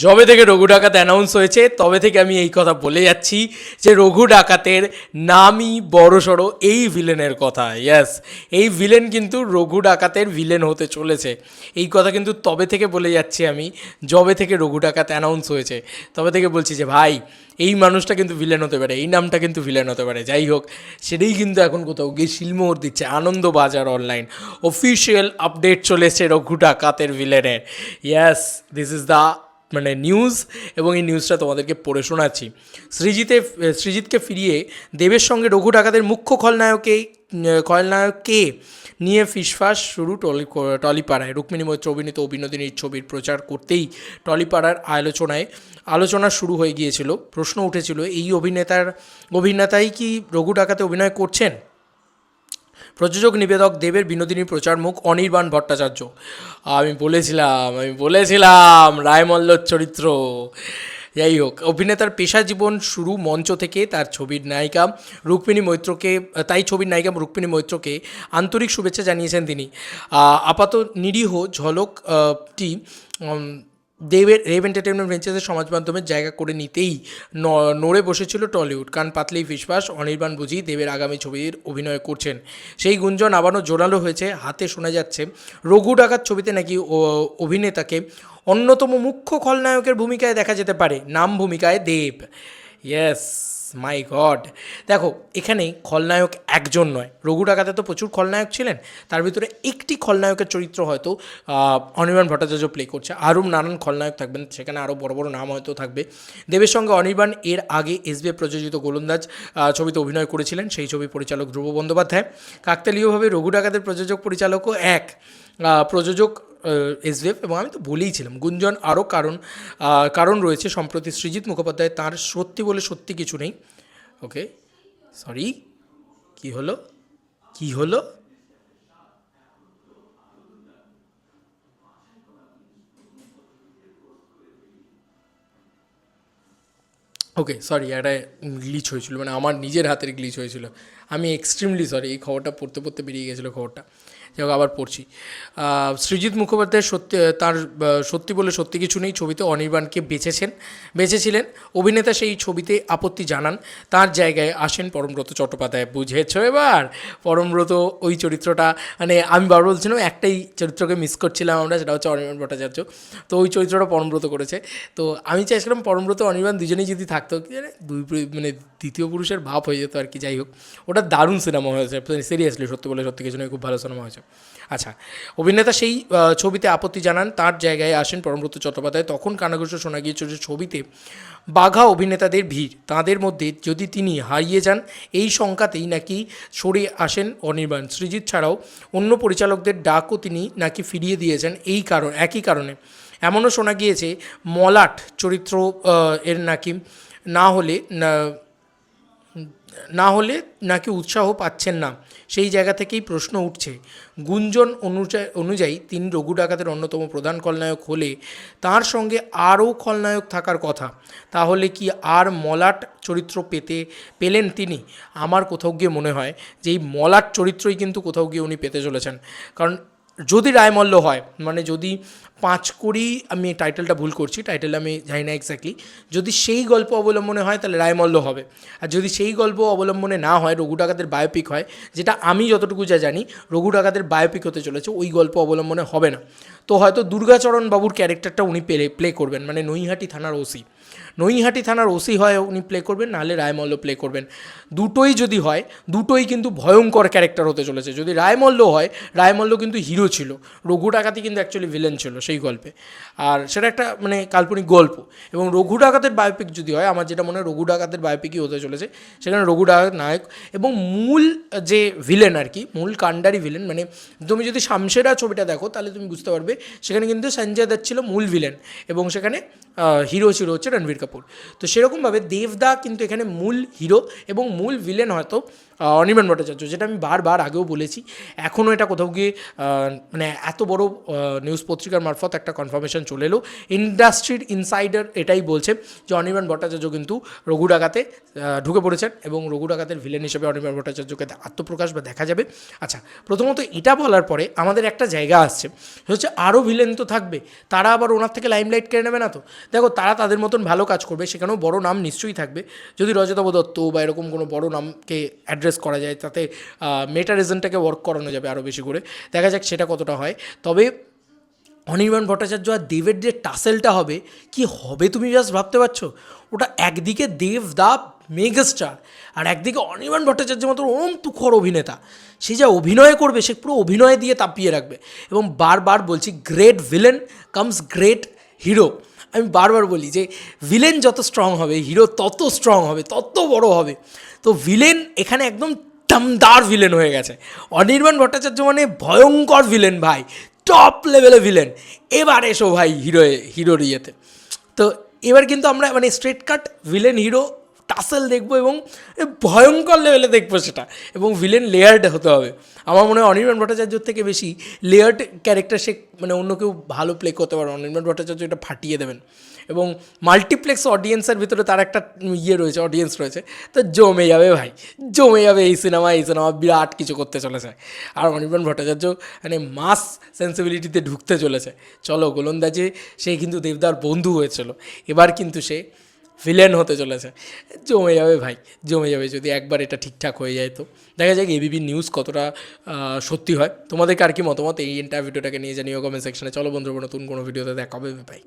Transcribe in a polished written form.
যবে থেকে রঘু ডাকাত অ্যানাউন্স হয়েছে তবে থেকে আমি এই কথা বলে যাচ্ছি যে রঘু ডাকাতের নামই বড়সড় এই ভিলেনের কথা। ইয়াস, এই ভিলেন কিন্তু রঘু ডাকাতের ভিলেন হতে চলেছে, এই কথা কিন্তু তবে থেকে বলে যাচ্ছি আমি। যবে থেকে রঘু ডাকাত অ্যানাউন্স হয়েছে তবে থেকে বলছি যে ভাই এই মানুষটা কিন্তু ভিলেন হতে পারে, এই নামটা কিন্তু ভিলেন হতে পারে। যাই হোক, সেটাই কিন্তু এখন কোথাও গিয়ে শিলমোহর দিচ্ছে আনন্দবাজার অনলাইন। অফিসিয়াল আপডেট চলে এসছে রঘু ডাকাতের ভিলেনের। ইয়াস, দিস ইজ দ্য মানে নিউজ, এবং এই নিউজটা তোমাদেরকে পড়ে শোনাচ্ছি। সৃজিতকে ফিরিয়ে দেবের সঙ্গে রঘু ডাকাতের মুখ্য খলনায়ককে নিয়ে ফিসফাস শুরু টলিপাড়ায়। রুক্মিণী মৈত্র অভিনীত অভিনন্দিনীর ছবির প্রচার করতেই টলিপাড়ার আলোচনা শুরু হয়ে গিয়েছিল। প্রশ্ন উঠেছিল, এই অভিনেতাই কি রঘু ডাকাতে অভিনয় করছেন? প্রযোজক নিবেদক দেবের বিনোদিনী প্রচারমুখ অনির্বাণ ভট্টাচার্য। আমি বলেছিলাম রায়মল্লর চরিত্র। যাই হোক, অভিনেতার পেশা জীবন শুরু মঞ্চ থেকে। ছবির নায়িকা রুক্মিণী মৈত্রকে আন্তরিক শুভেচ্ছা জানিয়েছেন তিনি। আপাত নিরীহ ঝলকটি দেব এন্টারটেনমেন্ট ভেঞ্চার্সের সমাজ মাধ্যমের জায়গা করে নিতেই নড়ে বসেছিল টলিউড। কান পাতলেই ফিসফাস, অনির্বাণ বুঝি দেবের আগামী ছবির অভিনয় করছেন। সেই গুঞ্জন আবারও জোরালো হয়েছে। হাতে শোনা যাচ্ছে রঘু ডাকাত ছবিতে নাকি অভিনেতাকে অন্যতম মুখ্য খলনায়কের ভূমিকায় দেখা যেতে পারে, নাম ভূমিকায় দেব। ইয়েস, মাই গড। দেখো, এখানে খলনায়ক একজন নয়, রঘু ডাকাতে তো প্রচুর খলনায়ক ছিলেন, তার ভিতরে একটি খলনায়কের চরিত্র হয়তো অনির্বাণ ভট্টাচার্য প্লে করছে। আরও নানান খলনায়ক থাকবেন, সেখানে আরও বড় বড় নাম হয়তো থাকবে। দেবের সঙ্গে অনির্বাণ এর আগে এসবিএফ প্রযোজিত গোলন্দাজ ছবিতে অভিনয় করেছিলেন। সেই ছবির পরিচালক ধ্রুব বন্দ্যোপাধ্যায়। কাকতালীয়ভাবে রঘু ডাকাতের প্রযোজক পরিচালকও এক প্রযোজক এসবিএফ। এবং আমি তো বলেইছিলাম গুঞ্জন আরও কারণ রয়েছে। সম্প্রতি সৃজিত মুখোপাধ্যায় তাঁর সত্যি বলে সত্যি কিছু নেই। ওকে, সরি, কি হলো? ওকে, সরি, একটা গ্লিচ হয়েছিল, মানে আমার নিজের হাতের গ্লিচ হয়েছিল। আমি এক্সট্রিমলি সরি, এই খবরটা পড়তে পড়তে বেরিয়ে গেছিলো খবরটা। যাই হোক, আবার পড়ছি। সৃজিত মুখোপাধ্যায় সত্যি বলে সত্যি কিছু নেই ছবিতে অনির্বাণকে বেঁচেছিলেন। অভিনেতা সেই ছবিতে আপত্তি জানান, তার জায়গায় আসেন পরমব্রত চট্টোপাধ্যায়। বুঝেছ এবার? পরমব্রত ওই চরিত্রটা, মানে আমি বারবার বলছিলাম একটাই চরিত্রকে মিস করছিলাম আমরা, সেটা হচ্ছে অনির্বাণ ভট্টাচার্য। তো ওই চরিত্রটা পরমব্রত করেছে। তো আমি চাইছিলাম পরমব্রত অনির্বাণ দুজনেই যদি থাকতো, মানে দ্বিতীয় পুরুষের ভাব হয়ে যেত আর কি। যাই হোক, ওটা দারুণ সিনেমা হয়েছে, সিরিয়াসলি সত্যি বলে সত্যি কিছু নয়, খুব ভালো সিনেমা হয়েছে। আচ্ছা, অভিনেতা সেই ছবিতে আপত্তি জানান, তার জায়গায় আসেন পরমব্রত চট্টোপাধ্যায়। তখন কানাঘুষো শোনা গিয়েছিল যে ছবিতে বাঘা অভিনেতাদের ভিড়, তাঁদের মধ্যে যদি তিনি হারিয়ে যান, এই শঙ্কাতেই নাকি সরে আসেন অনির্বাণ। সৃজিত ছাড়াও অন্য পরিচালকদের ডাকও তিনি নাকি ফিরিয়ে দিয়েছেন একই কারণে। এমনও শোনা গিয়েছে মলাট চরিত্র এর নাকি না হলে নাকি উৎসাহ পাচ্ছেন না। সেই জায়গা থেকেই প্রশ্ন উঠছে, গুঞ্জন অনুযায়ী তিনি রঘু ডাকাতের অন্যতম প্রধান খলনায়ক হলে তার সঙ্গে আরও খলনায়ক থাকার কথা। তাহলে কি আর মলাট চরিত্র পেলেন তিনি? আমার কোথাও গিয়ে মনে হয় যে এই মলাট চরিত্রই কিন্তু কোথাও গিয়ে উনি পেতে চলেছেন। কারণ যদি রায়মল্ল হয়, মানে যদি পাঁচকড়ি, আমি টাইটেলটা ভুল করছি, টাইটেল আমি জানি না এক্স্যাক্টলি, যদি সেই গল্প অবলম্বনে হয় তাহলে রায়মল্ল হবে। আর যদি সেই গল্প অবলম্বনে না হয়, রঘু ডাকাতের বায়োপিক হয়, যেটা আমি যতটুকু জানি রঘু ডাকাতের বায়োপিক হতে চলেছে, ওই গল্প অবলম্বনে হবে না, তো হয়তো দুর্গাচরণ বাবুর ক্যারেক্টারটা উনি প্লে করবেন, মানে নৈহাটি থানার ওসি হয় উনি প্লে করবেন, নাহলে রায়মল্ল প্লে করবেন। দুটোই যদি হয়, দুটোই কিন্তু ভয়ঙ্কর ক্যারেক্টার হতে চলেছে। যদি রায়মল্ল হয়, রায়মল্ল কিন্তু হিরো ছিল, রঘু ডাকাতি কিন্তু অ্যাকচুয়ালি ভিলেন ছিল সেই গল্পে, আর সেটা একটা মানে কাল্পনিক গল্প। এবং রঘু ডাকাতের বায়োপিক যদি হয়, আমার যেটা মনে হয় রঘু ডাকাতের বায়োপিকই হতে চলেছে, সেখানে রঘু ডাকাত নায়ক এবং মূল যে ভিলেন আর কি, মূল কাণ্ডারি ভিলেন, মানে তুমি যদি শামশেরা ছবিটা দেখো তাহলে তুমি বুঝতে পারবে সেখানে কিন্তু সঞ্জয় দত্ত ছিল মূল ভিলেন, এবং সেখানে হিরো ছিল হচ্ছে রণবীর কাপুর। তো সেরকমভাবে দেবদা কিন্তু এখানে মূল হিরো এবং মূল ভিলেন হয়তো অনির্বাণ ভট্টাচার্য, যেটা আমি বারবার আগেও বলেছি, এখনও এটা কোথাও গিয়ে মানে এত বড় নিউজ পত্রিকার মারফত একটা কনফার্মেশন চলে এলো। ইন্ডাস্ট্রির ইনসাইডার এটাই বলছে যে অনির্বাণ ভট্টাচার্য কিন্তু রঘু ডাকাতে ঢুকে পড়েছেন এবং রঘু ডাকাতের ভিলেন হিসেবে অনির্বাণ ভট্টাচার্যকে আত্মপ্রকাশ বা দেখা যাবে। আচ্ছা, প্রথমত এটা বলার পরে আমাদের একটা জায়গা আসছে, হচ্ছে আরও ভিলেন তো থাকবে, তারা আবার ওনার থেকে লাইমলাইট কেড়ে নেবে না তো? দেখো, তারা তাদের মতন ভালো কাজ করবে, সেখানেও বড় নাম নিশ্চয়ই থাকবে। যদি রজতাভ দত্ত বা এরকম কোনো বড় নামকে অ্যাড্রেস করা যায়, তাতে মেটা রিজনটাকে ওয়ার্ক করানো যাবে আরও বেশি করে। দেখা যাক সেটা কতটা হয়। তবে অনির্বাণ ভট্টাচার্য আর দেবের যে টাসেলটা হবে, কি হবে তুমি জাস্ট ভাবতে পারছো? ওটা একদিকে দেব দা মেগাস্টার, আর একদিকে অনির্বাণ ভট্টাচার্যের মতো ওরম তুখর অভিনেতা, সে যা অভিনয় করবে, সে পুরো অভিনয় দিয়ে তাপিয়ে রাখবে। এবং বারবার বলছি, great villain comes great hero. আমি বারবার বলি যে ভিলেন যত স্ট্রং হবে, হিরো তত স্ট্রং হবে, তত বড় হবে। তো ভিলেন এখানে একদম দমদার ভিলেন হয়ে গেছে। অনির্বাণ ভট্টাচার্য মানে ভয়ঙ্কর ভিলেন ভাই, টপ লেভেলে ভিলেন। এবার এসো ভাই হিরোর ইয়েতে। তো এবার কিন্তু আমরা মানে স্ট্রেট কাট ভিলেন হিরো টাসেল দেখবো, এবং ভয়ঙ্কর লেভেলে দেখবো সেটা, এবং ভিলেন লেয়ার্ড হতে হবে। আমার মনে হয় অনির্বাণ ভট্টাচার্যর থেকে বেশি লেয়ার্ড ক্যারেক্টার সে মানে অন্য কেউ ভালো প্লে করতে পারে। অনির্বাণ ভট্টাচার্য এটা ফাটিয়ে দেবেন, এবং মাল্টিপ্লেক্স অডিয়েন্সের ভিতরে তার একটা রয়েছে, অডিয়েন্স রয়েছে, তো জমে যাবে ভাই, জমে যাবে। এই সিনেমা বিরাট কিছু করতে চলেছে। আর অনির্বাণ ভট্টাচার্য মানে মাস সেন্সিবিলিটিতে ঢুকতে চলেছে। চলো, গোলন্দাজে সে কিন্তু দেবদার বন্ধু হয়েছিল, এবার কিন্তু সে ভিলেন হতে চলেছে। জমে যাবে ভাই, জমে যাবে যদি একবার এটা ঠিকঠাক হয়ে যায়। তো দেখা যাক এবিপি নিউজ কতটা সত্যি হয়। তোমাদেরকে আর কি মতামত এই এন্টার ভিডিওটাকে নিয়ে জানিও কমেন্ট সেকশনে। চলো বন্ধুরা, নতুন কোনো ভিডিওতে দেখা হবে, বাই।